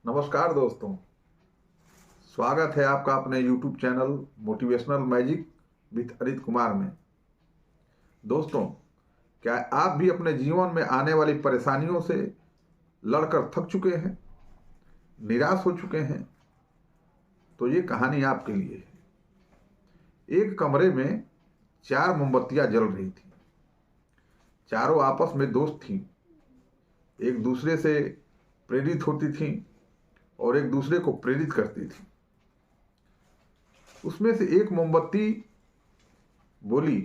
नमस्कार दोस्तों, स्वागत है आपका अपने YouTube channel motivational magic with Arit Kumar में। दोस्तों, क्या आप भी अपने जीवन में आने वाली परेशानियों से लड़कर थक चुके हैं, निराश हो चुके हैं? तो ये कहानी आपके लिए है। एक कमरे में 4 मोमबत्तियां जल रही थी। चारों आपस में दोस्त थीं, एक दूसरे से प्रेरित होती थीं और एक दूसरे को प्रेरित करती थी। उसमें से एक मोमबत्ती बोली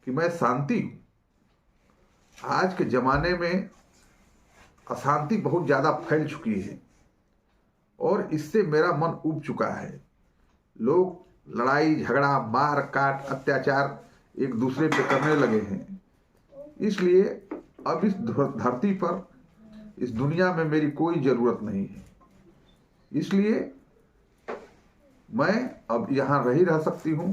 कि मैं शांति हूं। आज के जमाने में अशांति बहुत ज्यादा फैल चुकी है और इससे मेरा मन उब चुका है। लोग लड़ाई झगड़ा मार काट अत्याचार एक दूसरे पे करने लगे हैं। इसलिए अब इस धरती पर, इस दुनिया में मेरी कोई जरूरत नहीं है। इसलिए मैं अब यहां नहीं रह सकती हूं।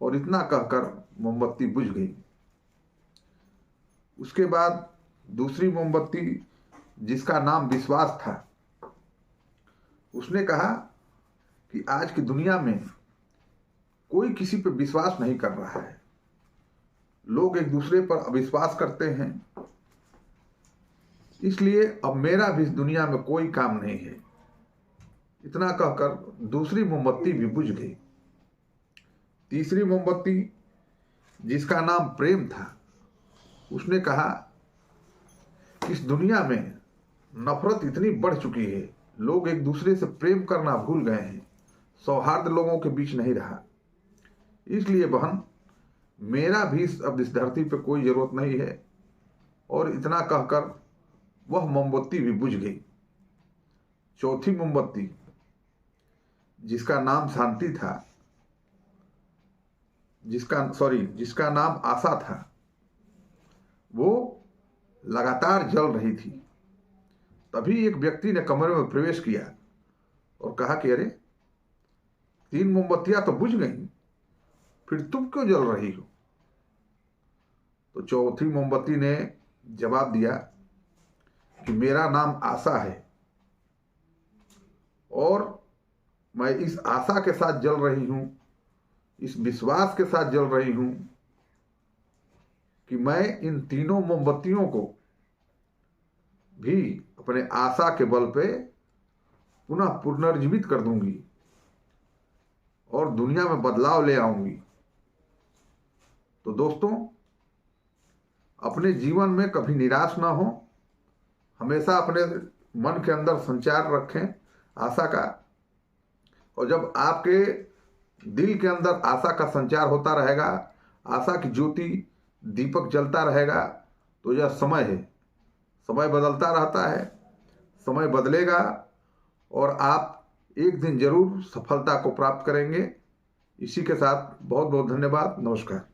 और इतना कहकर मोमबत्ती बुझ गई। उसके बाद दूसरी मोमबत्ती, जिसका नाम विश्वास था, उसने कहा कि आज की दुनिया में कोई किसी पर विश्वास नहीं कर रहा है। लोग एक दूसरे पर अविश्वास करते हैं। इसलिए अब मेरा भी इस दुनिया में कोई काम नहीं है। इतना कहकर दूसरी मोमबत्ती भी बुझ गई। तीसरी मोमबत्ती, जिसका नाम प्रेम था, उसने कहा कि इस दुनिया में नफरत इतनी बढ़ चुकी है, लोग एक दूसरे से प्रेम करना भूल गए हैं, सौहार्द लोगों के बीच नहीं रहा। इसलिए बहन, मेरा भी अब इस धरती पे कोई जरूरत नहीं है। और इतना कहकर वह मोमबत्ती भी बुझ गई। चौथी मोमबत्ती, जिसका नाम शांति था, जिसका नाम आशा था, वो लगातार जल रही थी। तभी एक व्यक्ति ने कमरे में प्रवेश किया और कहा कि अरे, 3 मोमबत्तियां तो बुझ गई, फिर तुम क्यों जल रही हो? तो चौथी मोमबत्ती ने जवाब दिया कि मेरा नाम आशा है और मैं इस आशा के साथ जल रही हूं, इस विश्वास के साथ जल रही हूं कि मैं इन तीनों मोमबत्तियों को भी अपने आशा के बल पे पुनः पुनर्जीवित कर दूंगी और दुनिया में बदलाव ले आऊंगी। तो दोस्तों, अपने जीवन में कभी निराश ना हो। हमेशा अपने मन के अंदर संचार रखें आशा का। और जब आपके दिल के अंदर आशा का संचार होता रहेगा, आशा की ज्योति दीपक जलता रहेगा, तो यह समय है। समय बदलता रहता है, समय बदलेगा और आप एक दिन जरूर सफलता को प्राप्त करेंगे। इसी के साथ बहुत बहुत धन्यवाद। नमस्कार।